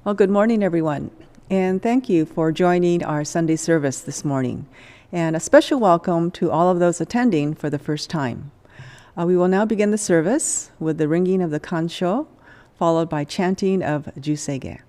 Well, good morning, everyone, and thank you for joining our Sunday service this morning. And a special welcome to all of those attending for the first time. We will now begin the service with the ringing of the kansho, followed by chanting of Jusege.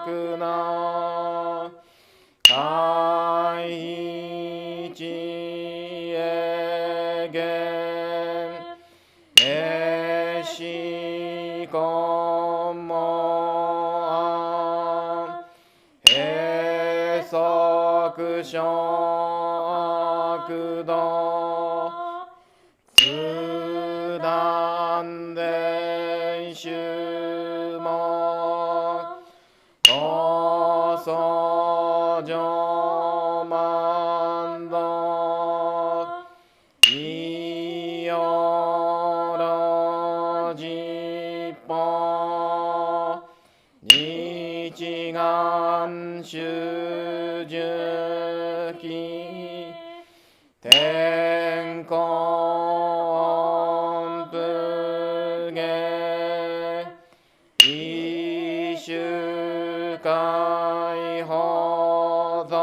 くな海一へ言めしこもへそくしょくどつだんでしゅもこそじょまんどいよろじぽ日願主樹き天候不下一種会法蔵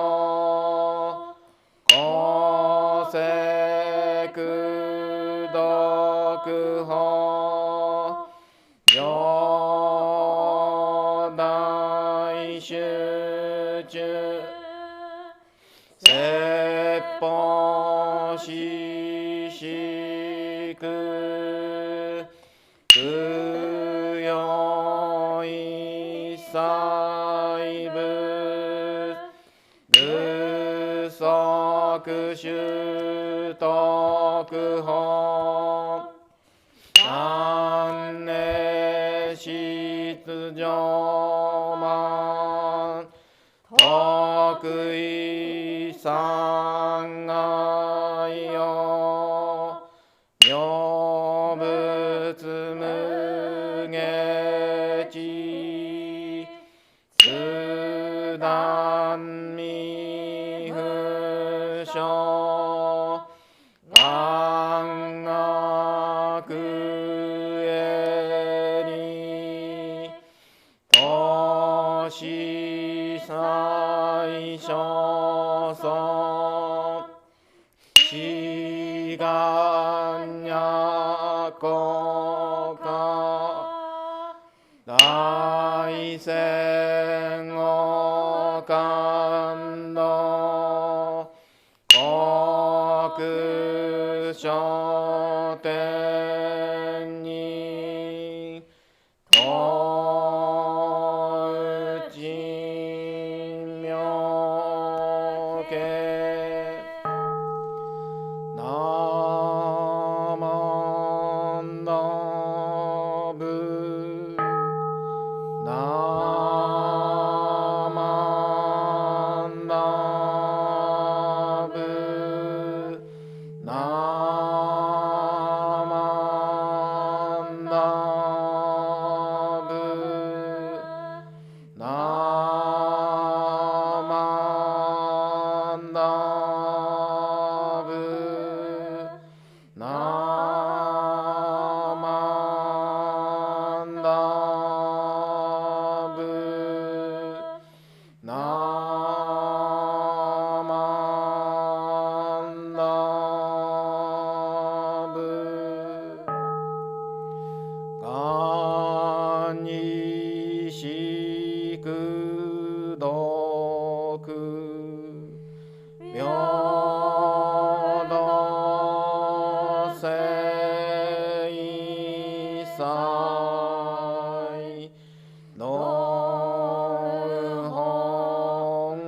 公正苦毒法上大集中説法ししく供養一切部具足習徳法三年出場満得意三愛よ妙仏無下知通断未不詳願学へに投資最小尊志願や国家大戦を感動国書店に当人名家ナマンダブナマンダブナマンダブナマンダブナマンダブナマンダブがにしくどく平等性祭道本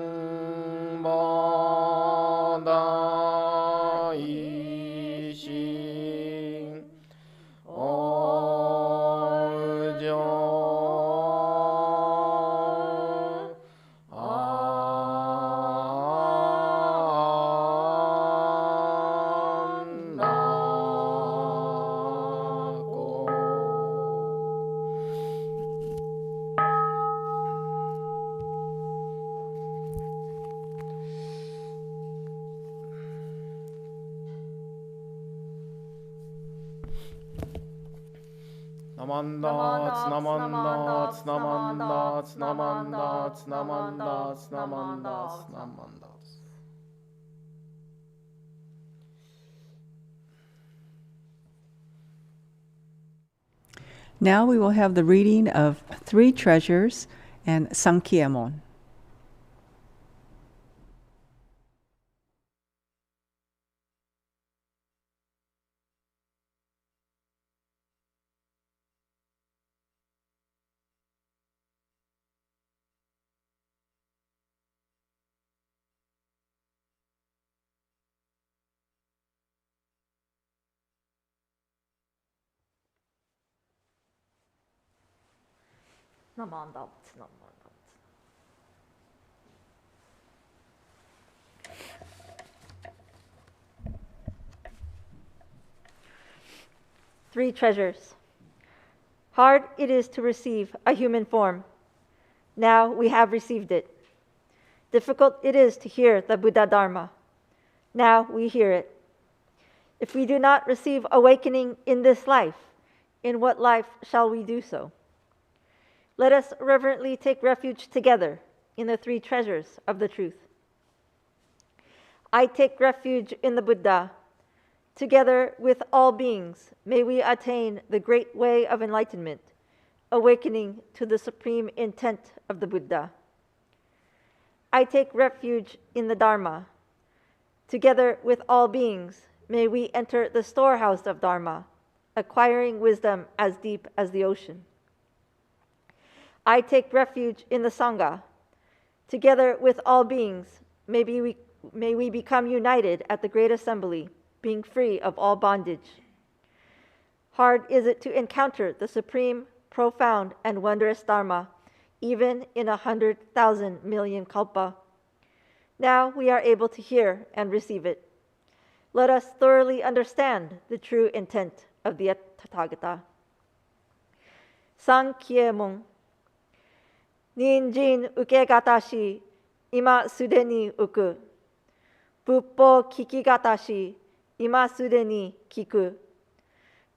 菩大心往生安楽ナマンダーツナマンダーツナマンダーツナマンダーツナマンダーツナマンダーツナマンダーツ。Now we will have the reading of three treasures and Sankyemon. Three treasures. Hard it is to receive a human form. Now we have received it. Difficult it is to hear the Buddha Dharma. Now we hear it. If we do not receive awakening in this life, in what life shall we do so? Let us reverently take refuge together in the three treasures of the truth. I take refuge in the Buddha. Together with all beings, may we attain the great way of enlightenment, awakening to the supreme intent of the Buddha. I take refuge in the Dharma. Together with all beings, may we enter the storehouse of Dharma, acquiring wisdom as deep as the ocean. I take refuge in the Sangha. Together with all beings, may we become united at the great assembly, being free of all bondage. Hard is it to encounter the supreme, profound, and wondrous Dharma, even in 100,000 million kalpa. Now we are able to hear and receive it. Let us thoroughly understand the true intent of the Tathagata. Sankyemon. Ninjin ukegatashi, ima sudeni uku. Buppo kikigatashi, ima sudeni kiku.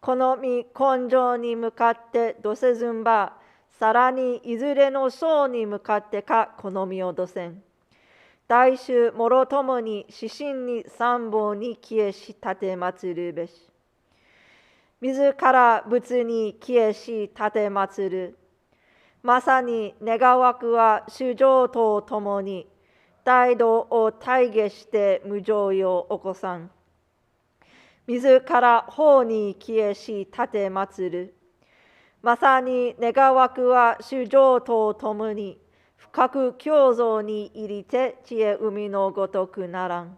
Konomi konjo ni mukatte dosezun ba, sarani izure no shou ni mukatte ka konomi o dosen. Daishu moro tomo ni shishin ni sanbo ni kie shi tate matsuru beshi. Mizu kara butsu ni kie shi tate matsuru. Masani negawaku wa shujou to tomo ni, daido o taige shite mujou yo okosan. Mizu kara hou ni kie shi tate matsuru. Masani negawaku wa shujou to tomo ni, fukaku kyouzo ni irite chie umi no gotoku naran.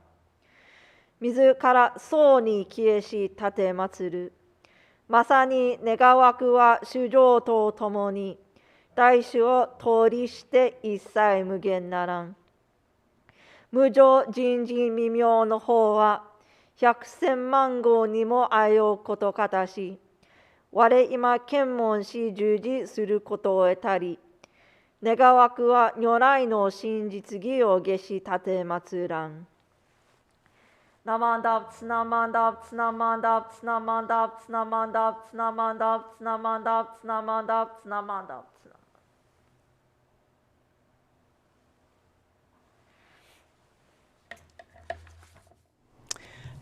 Mizu kara sou ni kie shi tate matsuru. Masani negawaku wa shujou to tomo ni, daishu o tori shite issai mugen naran. Mujou jinjin mimyo no hou wa, 100,000万号にもあようことかたし、我今検問し従事することを得たり、願わくは如来の真実義を下し立て祭らん。ナマンダプツナマンダプツナマンダプツナマンダプツナマンダプツナマンダプツナマンダプツナマンダプツナマンダプツナ。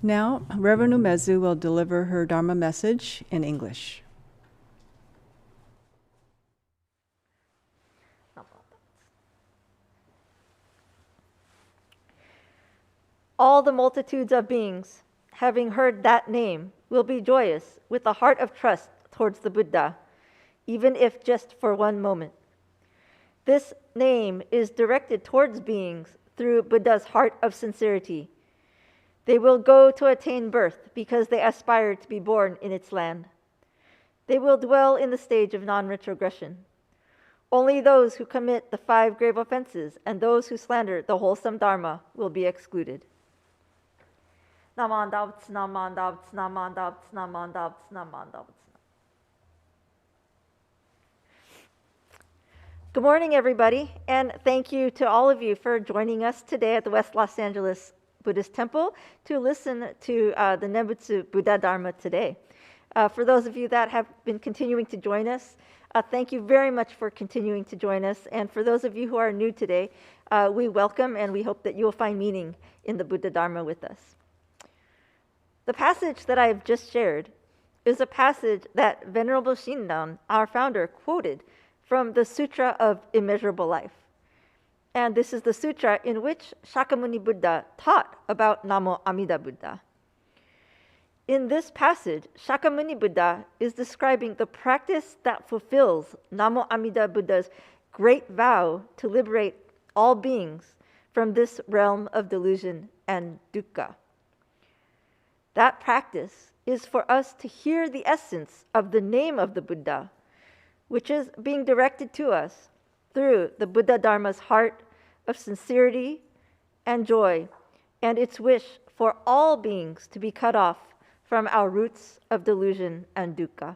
Now, Reverend Umezu will deliver her Dharma message in English. All the multitudes of beings, having heard that name, will be joyous with a heart of trust towards the Buddha, even if just for one moment. This name is directed towards beings through Buddha's heart of sincerity. They will go to attain birth because they aspire to be born in its land. They will dwell in the stage of non-retrogression. Only those who commit the 5 grave offenses and those who slander the wholesome Dharma will be excluded. Namandavts, namandavts, namandavts, namandavts, namandavts. Good morning, everybody, and thank you to all of you for joining us today at the West Los Angeles Buddhist Temple to listen to the Nembutsu Buddha Dharma today. For those of you that have been continuing to join us, thank you very much for continuing to join us. And for those of you who are new today, we welcome and we hope that you will find meaning in the Buddha Dharma with us. The passage that I've just shared is a passage that Venerable Shinran, our founder, quoted from the Sutra of Immeasurable Life. And this is the sutra in which Shakyamuni Buddha taught about Namo Amida Buddha. In this passage, Shakyamuni Buddha is describing the practice that fulfills Namo Amida Buddha's great vow to liberate all beings from this realm of delusion and dukkha. That practice is for us to hear the essence of the name of the Buddha, which is being directed to us through the Buddha Dharma's heart of sincerity and joy, and its wish for all beings to be cut off from our roots of delusion and dukkha.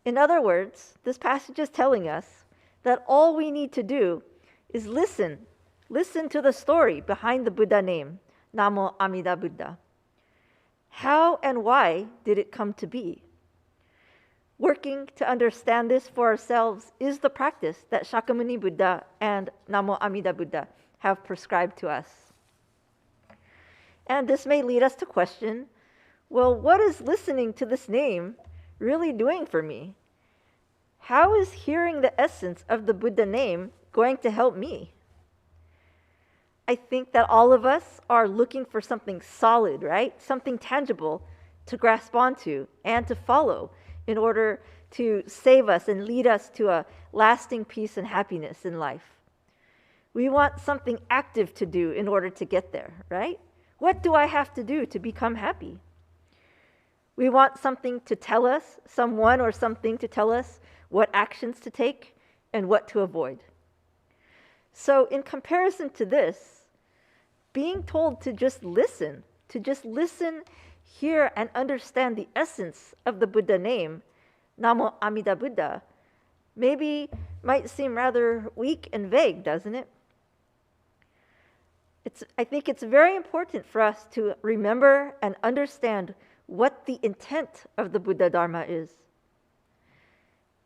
In other words, this passage is telling us that all we need to do is listen to the story behind the Buddha name, Namo Amida Buddha. How and why did it come to be? Working to understand this for ourselves is the practice that Shakyamuni Buddha and Namo Amida Buddha have prescribed to us. And this may lead us to question, well, what is listening to this name really doing for me? How is hearing the essence of the Buddha name going to help me? I think that all of us are looking for something solid, right? Something tangible to grasp onto and to follow in order to save us and lead us to a lasting peace and happiness in life. We want something active to do in order to get there, right? What do I have to do to become happy? We want something to tell us, someone or something to tell us what actions to take and what to avoid. So in comparison to this, being told to just listen, hear and understand the essence of the Buddha name, Namo Amida Buddha, maybe might seem rather weak and vague, doesn't it? I think it's very important for us to remember and understand what the intent of the Buddha Dharma is.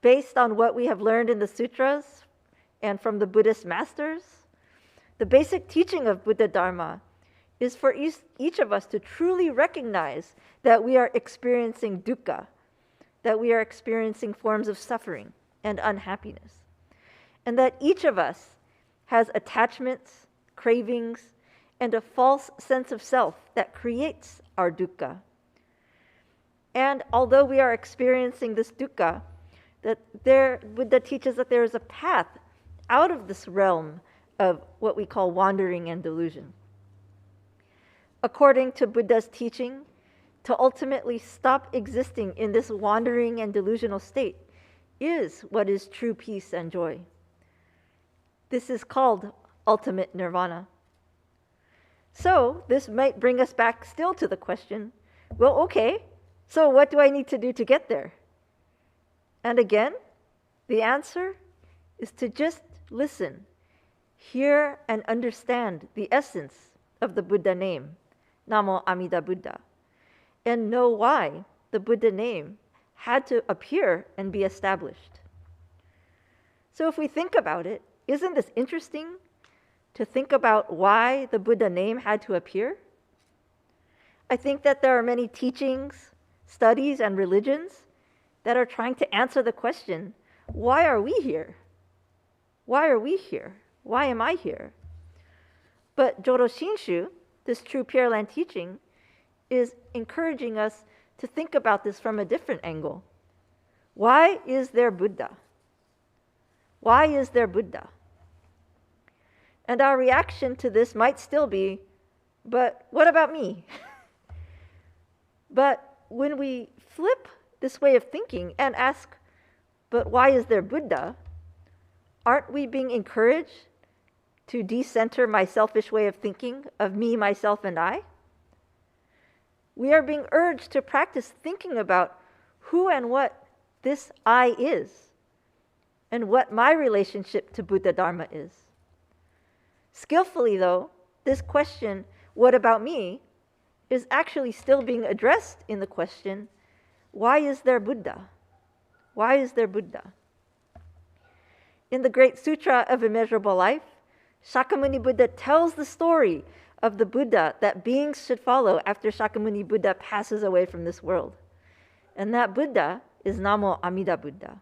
Based on what we have learned in the sutras and from the Buddhist masters, the basic teaching of Buddha Dharma is for each of us to truly recognize that we are experiencing dukkha, that we are experiencing forms of suffering and unhappiness, and that each of us has attachments, cravings, and a false sense of self that creates our dukkha. And although we are experiencing this dukkha, Buddha teaches that there is a path out of this realm of what we call wandering and delusion. According to Buddha's teaching, to ultimately stop existing in this wandering and delusional state is what is true peace and joy. This is called ultimate nirvana. So this might bring us back still to the question, well, okay, so what do I need to do to get there? And again, the answer is to just listen, hear and understand the essence of the Buddha name, Namo Amida Buddha, and know why the Buddha name had to appear and be established. So if we think about it, isn't this interesting to think about why the Buddha name had to appear? I think that there are many teachings, studies, and religions that are trying to answer the question, why are we here? Why are we here? Why am I here? But Jodo Shinshu, this true Pure Land teaching, is encouraging us to think about this from a different angle. Why is there Buddha? Why is there Buddha? And our reaction to this might still be, but what about me? But when we flip this way of thinking and ask, but why is there Buddha? Aren't we being encouraged to decenter my selfish way of thinking of me, myself, and I? We are being urged to practice thinking about who and what this I is and what my relationship to Buddha Dharma is. Skillfully, though, this question, what about me, is actually still being addressed in the question, why is there Buddha? Why is there Buddha? In the Great Sutra of Immeasurable Life, Shakyamuni Buddha tells the story of the Buddha that beings should follow after Shakyamuni Buddha passes away from this world. And that Buddha is Namo Amida Buddha.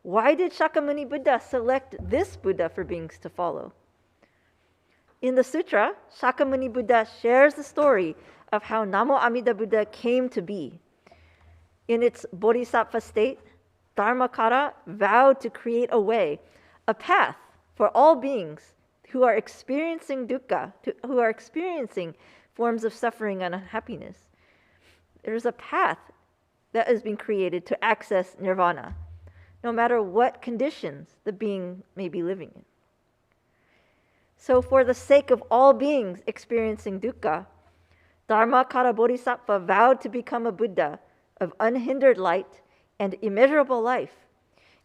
Why did Shakyamuni Buddha select this Buddha for beings to follow? In the sutra, Shakyamuni Buddha shares the story of how Namo Amida Buddha came to be. In its bodhisattva state, Dharmakara vowed to create a way, a path for all beings who are experiencing dukkha, who are experiencing forms of suffering and unhappiness. There's a path that has been created to access nirvana, no matter what conditions the being may be living in. So for the sake of all beings experiencing dukkha, Dharmakara Bodhisattva vowed to become a Buddha of unhindered light and immeasurable life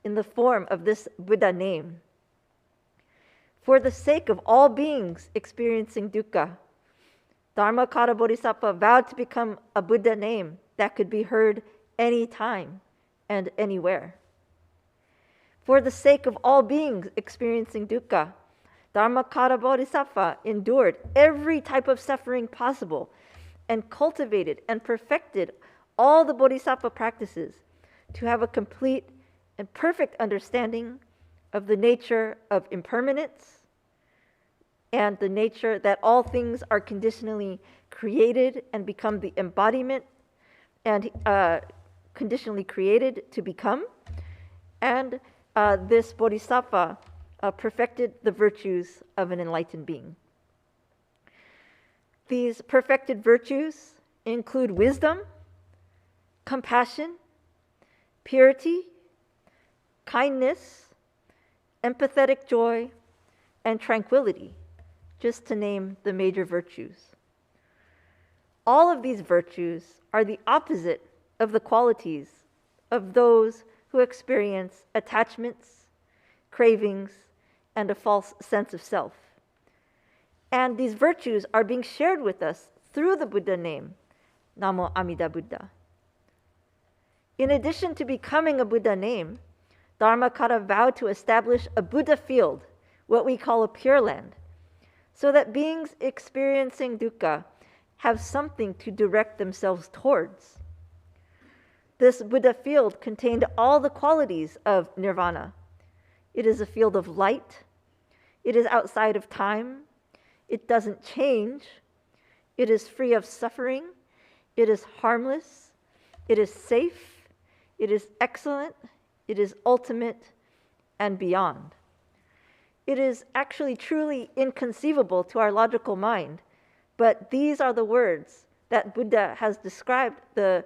in the form of this Buddha name. For the sake of all beings experiencing dukkha, Dharmakara Bodhisattva vowed to become a Buddha name that could be heard anytime and anywhere. For the sake of all beings experiencing dukkha, Dharmakara Bodhisattva endured every type of suffering possible and cultivated and perfected all the bodhisattva practices to have a complete and perfect understanding of the nature of impermanence and the nature that all things are conditionally created and become the embodiment and conditionally created to become. And this bodhisattva perfected the virtues of an enlightened being. These perfected virtues include wisdom, compassion, purity, kindness, empathetic joy, and tranquility, just to name the major virtues. All of these virtues are the opposite of the qualities of those who experience attachments, cravings, and a false sense of self. And these virtues are being shared with us through the Buddha name, Namo Amida Buddha. In addition to becoming a Buddha name, Dharmakara vowed to establish a Buddha field, what we call a Pure Land, so that beings experiencing dukkha have something to direct themselves towards. This Buddha field contained all the qualities of nirvana. It is a field of light. It is outside of time. It doesn't change. It is free of suffering. It is harmless. It is safe. It is excellent. It is ultimate and beyond. It is actually truly inconceivable to our logical mind, but these are the words that Buddha has described the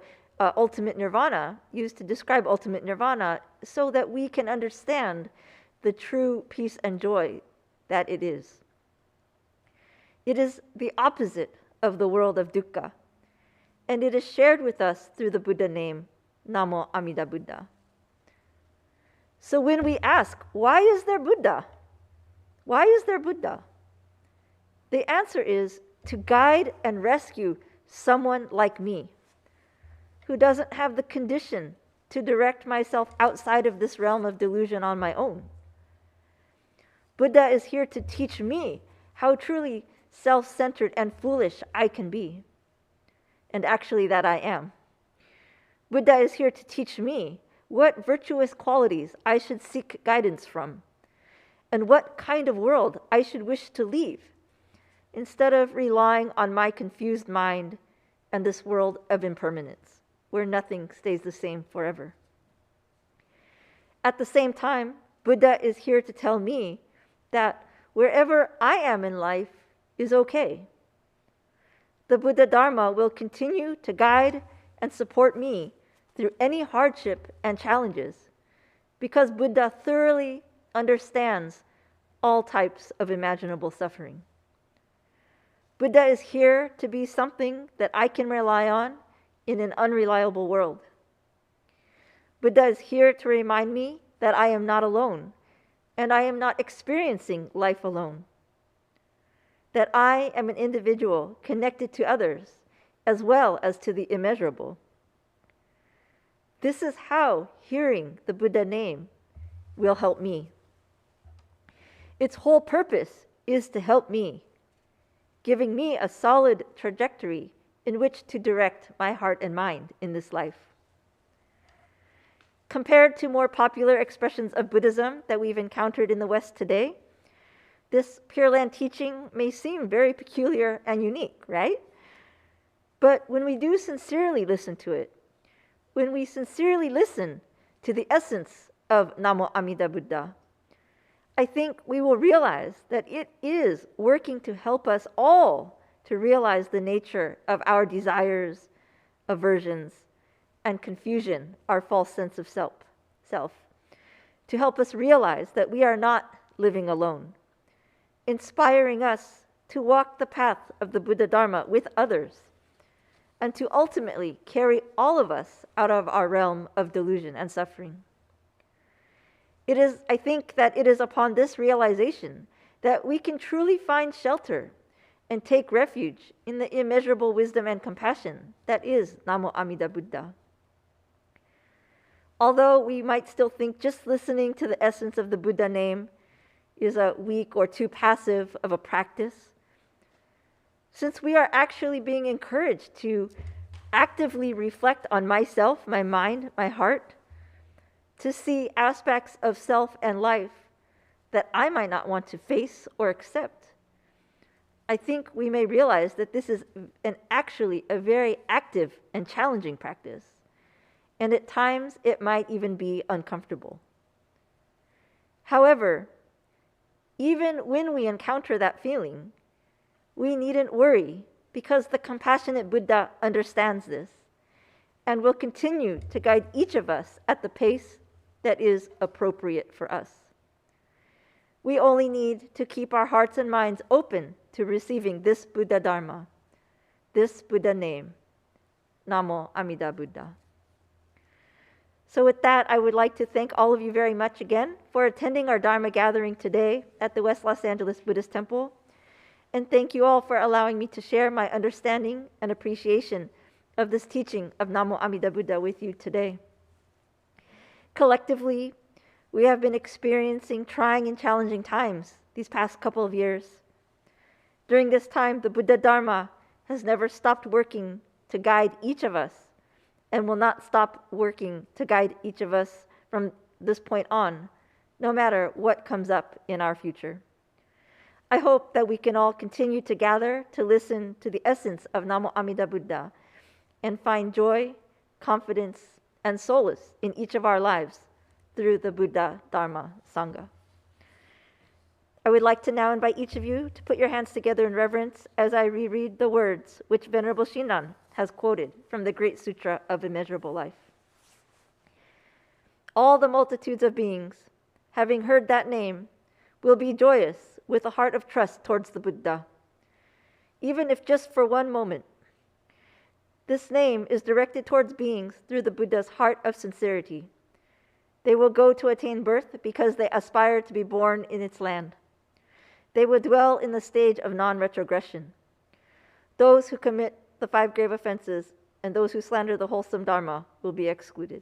ultimate nirvana, used to describe ultimate nirvana, so that we can understand the true peace and joy that it is. It is the opposite of the world of dukkha, and it is shared with us through the Buddha name, Namo Amida Buddha. So when we ask, why is there Buddha? Why is there Buddha? The answer is to guide and rescue someone like me, who doesn't have the condition to direct myself outside of this realm of delusion on my own. Buddha is here to teach me how truly self-centered and foolish I can be, and actually that I am. Buddha is here to teach me what virtuous qualities I should seek guidance from, and what kind of world I should wish to leave, instead of relying on my confused mind and this world of impermanence, where nothing stays the same forever. At the same time, Buddha is here to tell me that wherever I am in life is okay. The Buddha Dharma will continue to guide and support me through any hardship and challenges, because Buddha thoroughly understands all types of imaginable suffering. Buddha is here to be something that I can rely on in an unreliable world. Buddha is here to remind me that I am not alone, and I am not experiencing life alone. That I am an individual connected to others, as well as to the immeasurable. This is how hearing the Buddha name will help me. Its whole purpose is to help me, giving me a solid trajectory in which to direct my heart and mind in this life. Compared to more popular expressions of Buddhism that we've encountered in the West today, this Pure Land teaching may seem very peculiar and unique, right? But when we do sincerely listen to it, when we sincerely listen to the essence of Namo Amida Buddha, I think we will realize that it is working to help us all to realize the nature of our desires, aversions, and confusion, our false sense of self, to help us realize that we are not living alone, inspiring us to walk the path of the Buddha Dharma with others, and to ultimately carry all of us out of our realm of delusion and suffering. I think that it is upon this realization that we can truly find shelter and take refuge in the immeasurable wisdom and compassion that is Namo Amida Buddha. Although we might still think just listening to the essence of the Buddha name is a weak or too passive of a practice, since we are actually being encouraged to actively reflect on myself, my mind, my heart, to see aspects of self and life that I might not want to face or accept, I think we may realize that this is actually a very active and challenging practice. And at times, it might even be uncomfortable. However, even when we encounter that feeling, we needn't worry because the compassionate Buddha understands this and will continue to guide each of us at the pace that is appropriate for us. We only need to keep our hearts and minds open to receiving this Buddha Dharma, this Buddha name, Namo Amida Buddha. So with that, I would like to thank all of you very much again for attending our Dharma gathering today at the West Los Angeles Buddhist Temple. And thank you all for allowing me to share my understanding and appreciation of this teaching of Namo Amida Buddha with you today. Collectively, we have been experiencing trying and challenging times these past couple of years. During this time, the Buddha Dharma has never stopped working to guide each of us and will not stop working to guide each of us from this point on, no matter what comes up in our future. I hope that we can all continue to gather to listen to the essence of Namo Amida Buddha and find joy, confidence, and solace in each of our lives through the Buddha Dharma Sangha. I would like to now invite each of you to put your hands together in reverence as I reread the words which Venerable Shinran has quoted from the Great Sutra of Immeasurable Life. All the multitudes of beings, having heard that name, will be joyous with a heart of trust towards the Buddha, even if just for one moment. This name is directed towards beings through the Buddha's heart of sincerity. They will go to attain birth because they aspire to be born in its land. They will dwell in the stage of non-retrogression. Those who commit the 5 grave offenses and those who slander the wholesome Dharma will be excluded.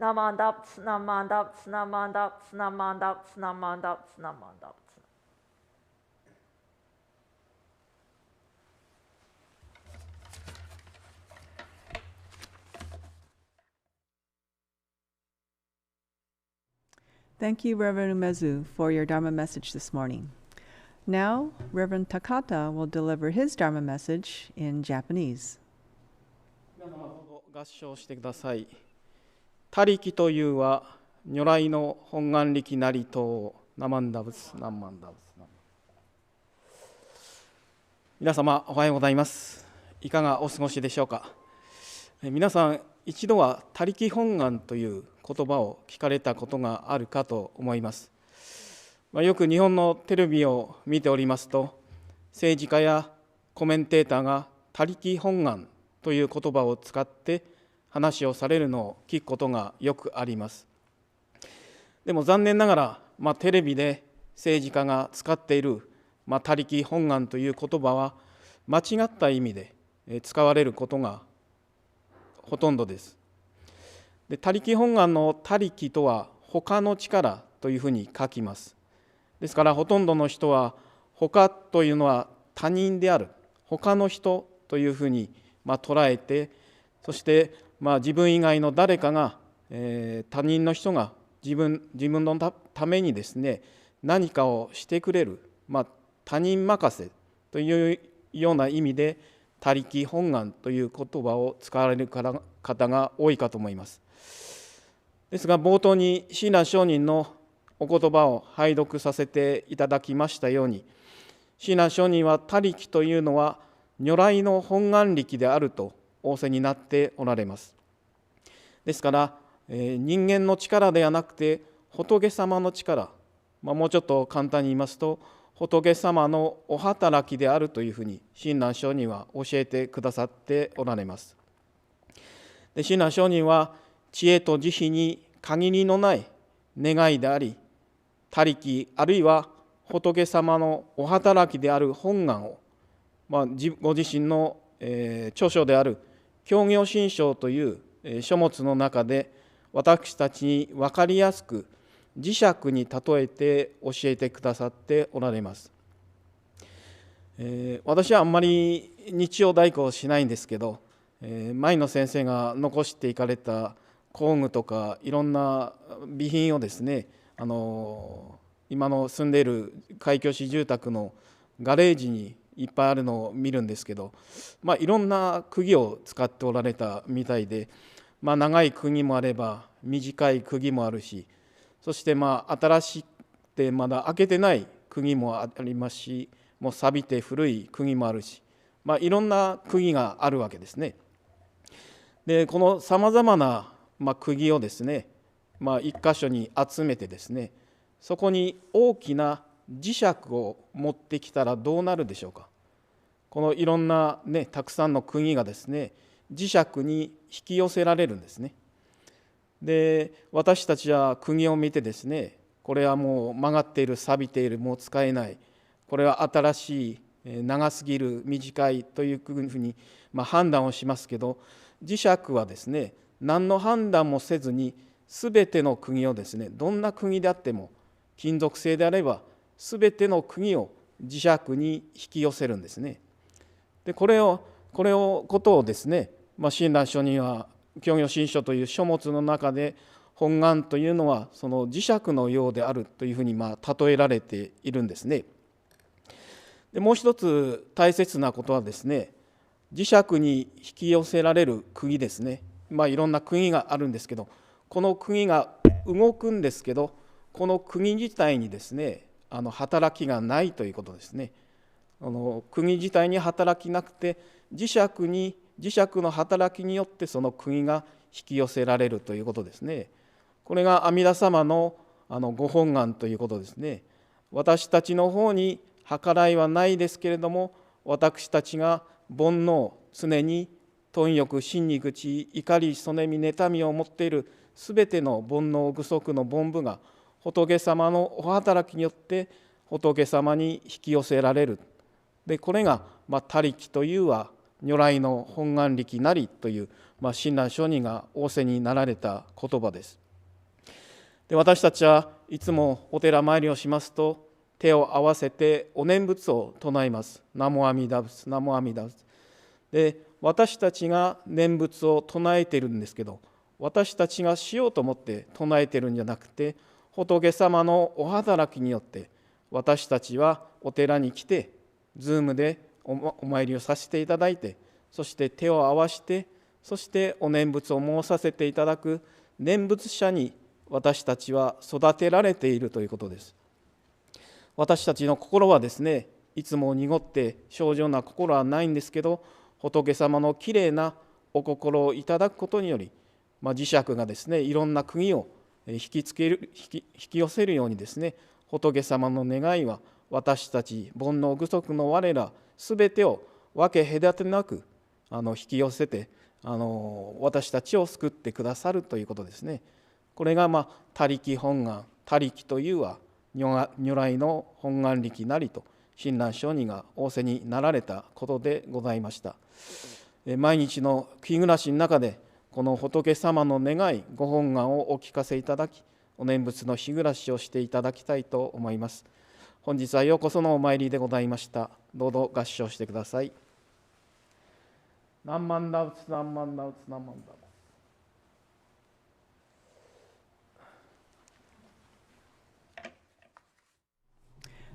Namandaps, namandaps, namandaps, namandaps, namandaps, namandaps. Thank you, Reverend Umezu, for your Dharma message this morning. Now, Reverend Takata will deliver his Dharma message in Japanese. 皆様どうぞ合唱してください。他力というは如来の本願力なりとナマンダブスナマンダブス。皆様おはようございます。いかがお過ごしでしょうか。皆さん一度は他力本願という言葉を聞かれたことがあるかと思います。よく日本のテレビを見ておりますと、政治家やコメンテーターが他力本願という言葉を使って話をされるのを聞くことがよくあります。でも残念ながら、テレビで政治家が使っている他力本願という言葉は間違った意味で使われることがほとんどです。で、他力本願の他力とは他の力というふうに書きます。ですからほとんどの人は他というのは他人である、他の人というふうに捉えて、そして自分以外の誰かが、他人の人が自分のためにですね、何かをしてくれる、他人任せというような意味で、他力本願という言葉を使われる方が多いかと思います。ですが、冒頭に親鸞上人のお言葉を拝読させていただきましたように、親鸞上人は他力というのは如来の本願力であると仰せになっておられます。ですから、人間の力ではなくて仏様の力、もうちょっと簡単に言いますと、仏様のお働きであるというふうに親鸞上人は教えてくださっておられます。で、親鸞上人は知恵と慈悲に限りのない願いであり、他力あるいは仏様のお働きである本願を、ご自身の著書である教行信証という書物の中で私たちに分かりやすく磁石に例えて教えてくださっておられます。私はあんまり日曜代行をしないんですけど、前の先生が残していかれた工具とかいろんな備品をですね、今の住んでいる開居市住宅のガレージにいっぱいあるのを見るんですけど、いろんな釘を使っておられたみたいで、長い釘もあれば短い釘もあるし、そして新しくてまだ開けてない釘もありますし、もう錆びて古い釘もあるし、いろんな釘があるわけですね。で、このさまざまな釘をですね、一箇所に集めてですね、そこに大きな磁石を持ってきたらどうなるでしょうか。このいろんなたくさんの釘がですね、磁石に引き寄せられるんですね。で、私たちは釘を見てですね、これはもう曲がっている、錆びている、もう使えない、これは新しい、長すぎる、短いというふうに判断をしますけど、磁石はですね、何の判断もせずに全ての釘をですね、どんな釘であっても金属製であれば全ての釘を磁石に引き寄せるんですね。で、こことをですね、親鸞上人は教行信証という書物の中で、本願というのはその磁石のようであるというふうに例えられているんですね。で、もう一つ大切なことはですね、磁石に引き寄せられる釘ですね。いろんな釘があるんですけど、この釘が動くんですけど、この釘自体にですね、働きがないということですね。釘自体に働きなくて、磁石の働きによってその釘が引き寄せられるということですね。これが阿弥陀様のご本願ということですね。私たちの方に計らいはないですけれども、私たちが煩悩、常に貪欲、真に愚痴、怒り、そねみ、妬みを持っているすべての煩悩具足の凡夫が仏様のお働きによって仏様に引き寄せられる。で、これが他力というは如来の本願力なりという、親鸞上人が仰せになられた言葉です。で、私たちはいつもお寺参りをしますと、手を合わせてお念仏を唱えます。南無阿弥陀仏、南無阿弥陀仏。で、私たちが念仏を唱えているんですけど、私たちがしようと思って唱えているんじゃなくて、仏様のお働きによって私たちはお寺に来て、ズームでお参りをさせていただいて、そして手を合わして、そしてお念仏を申させていただく念仏者に私たちは育てられているということです。私たちの心はですね、いつも濁って清浄な心はないんですけど、仏様のきれいなお心をいただくことにより、磁石がですね、いろんな釘を引き寄せるようにですね、仏様の願いは私たち煩悩具足の我らすべてを分け隔てなく引き寄せて私たちを救ってくださるということですね。これが他力本願、他力というは如来の本願力なりと親鸞上人が仰せになられたことでございました。毎日の日暮らしの中でこの仏様の願い、ご本願をお聞かせいただき、お念仏の日暮らしをしていただきたいと思います。本日はようこそのお参りでございました。どうぞ合唱してください。何万打打つ、何万打打つ、何万打打つ。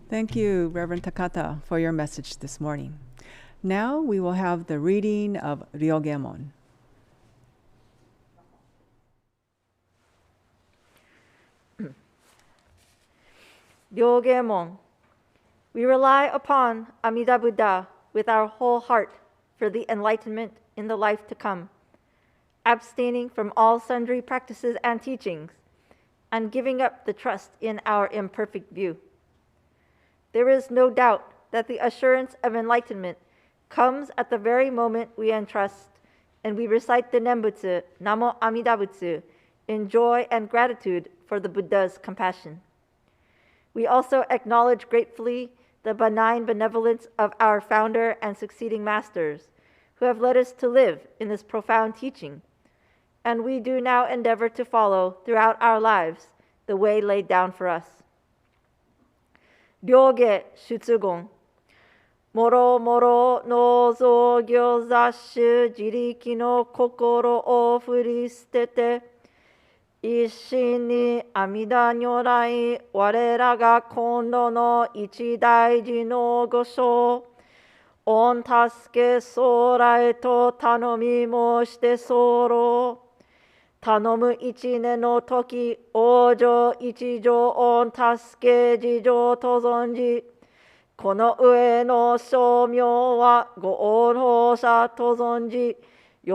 Thank you, Reverend Takata, for your message this morning. Now we will have the reading of Ryogemon. Ryogemon. We rely upon Amida Buddha with our whole heart for the enlightenment in the life to come, abstaining from all sundry practices and teachings, and giving up the trust in our imperfect view. There is no doubt that the assurance of enlightenment comes at the very moment we entrust and we recite the Nembutsu, Namo Amida Butsu, in joy and gratitude for the Buddha's compassion. We also acknowledge gratefully the benign benevolence of our founder and succeeding masters, who have led us to live in this profound teaching, and we do now endeavor to follow throughout our lives the way laid down for us. Ryoge Shutsugon. Moro moro no zogyo zashu jiriki no kokoro o furistete, isshin ni amida nyorai warera ga kondo no ichi daiji no gosho, on tasuke sorai to tanomi mo shite soro, tanomu ichine no toki ojo ichijo on tasuke jijo tozonji, この上の称名はご恩報者と存じ、喜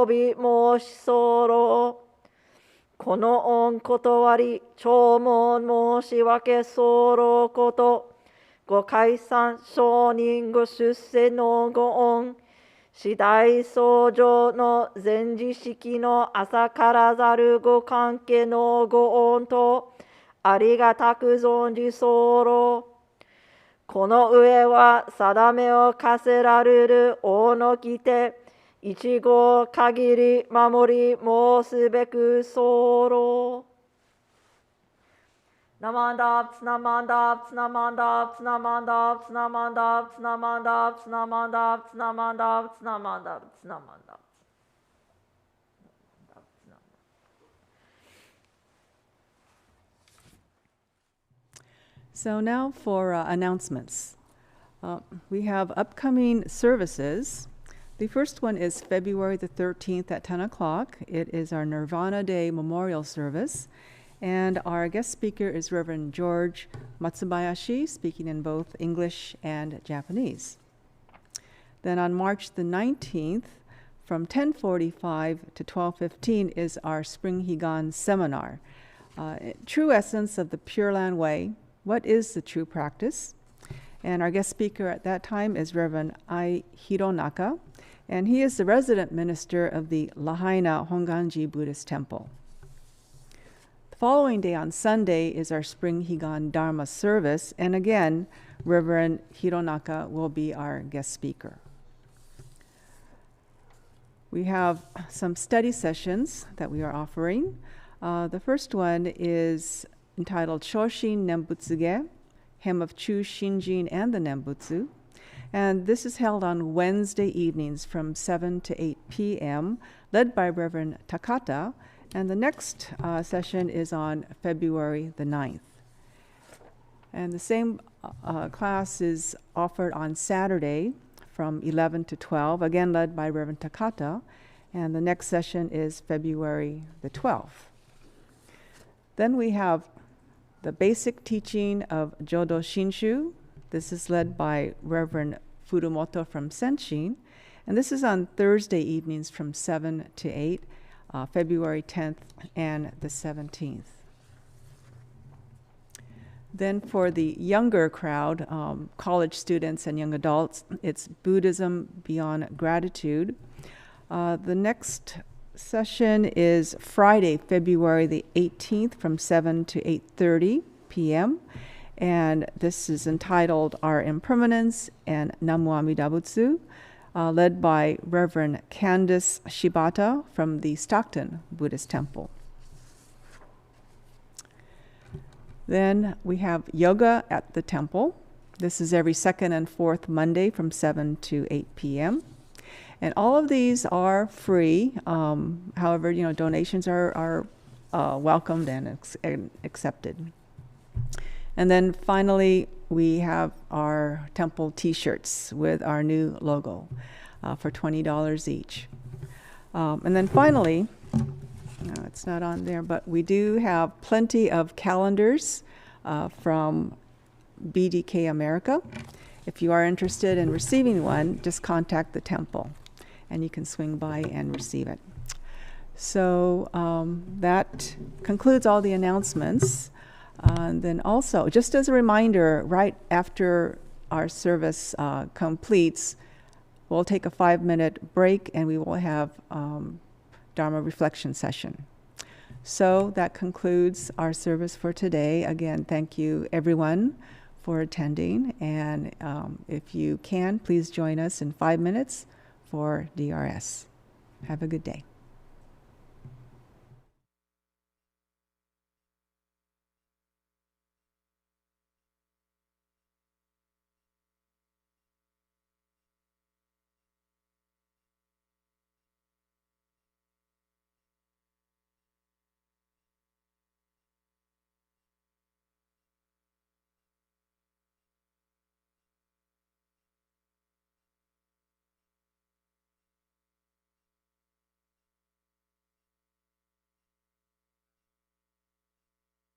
び申し候。この恩断り、弔問申し分け候こと、ご解散承認ご出世のご恩、次第相乗の前時式の朝からざるご関係のご恩と、ありがたく存じ候。この上は定めを課せられる王の規定、一号限り守り申すべく候。ナマンダプツナマンダプツナマンダプツナマンダプツナマンダプツナマンダプツナマンダプツナマンダプツナマンダプツナマンダ。So now for announcements. We have upcoming services. The first one is February the 13th at 10 o'clock. It is our Nirvana Day Memorial Service. And our guest speaker is Reverend George Matsubayashi, speaking in both English and Japanese. Then on March the 19th, from 10:45 to 12:15 is our Spring Higan Seminar. True Essence of the Pure Land Way. What is the true practice? And our guest speaker at that time is Reverend Ai Hironaka, and he is the resident minister of the Lahaina Honganji Buddhist Temple. The following day on Sunday is our Spring Higan Dharma service, and again, Reverend Hironaka will be our guest speaker. We have some study sessions that we are offering. The first one is entitled Shoshin Nembutsuge, Hymn of Chu Shinjin and the Nembutsu. And this is held on Wednesday evenings from 7 to 8 p.m., led by Reverend Takata. And the next session is on February the 9th. And the same class is offered on Saturday from 11 to 12, again led by Reverend Takata. And the next session is February the 12th. Then we have the basic teaching of Jodo Shinshu. This is led by Reverend Furumoto from Senshin. And this is on Thursday evenings from 7 to 8, February 10th and the 17th. Then for the younger crowd, college students and young adults, it's Buddhism Beyond Gratitude. The next session is Friday, February the 18th from 7 to 8:30 p.m. And this is entitled Our Impermanence and Namu Amida Butsu, led by Reverend Candace Shibata from the Stockton Buddhist Temple. Then we have yoga at the temple. This is every second and fourth Monday from 7 to 8 p.m. And all of these are free. However, donations are welcomed and accepted. And then finally, we have our temple t-shirts with our new logo for $20 each. And then finally, no, it's not on there, but we do have plenty of calendars from BDK America. If you are interested in receiving one, just contact the temple and you can swing by and receive it. So that concludes all the announcements. And then also, just as a reminder, right after our service completes, we'll take a 5-minute break and we will have Dharma reflection session. So that concludes our service for today. Again, thank you everyone for attending. And if you can, please join us in 5 minutes for DRS. Have a good day.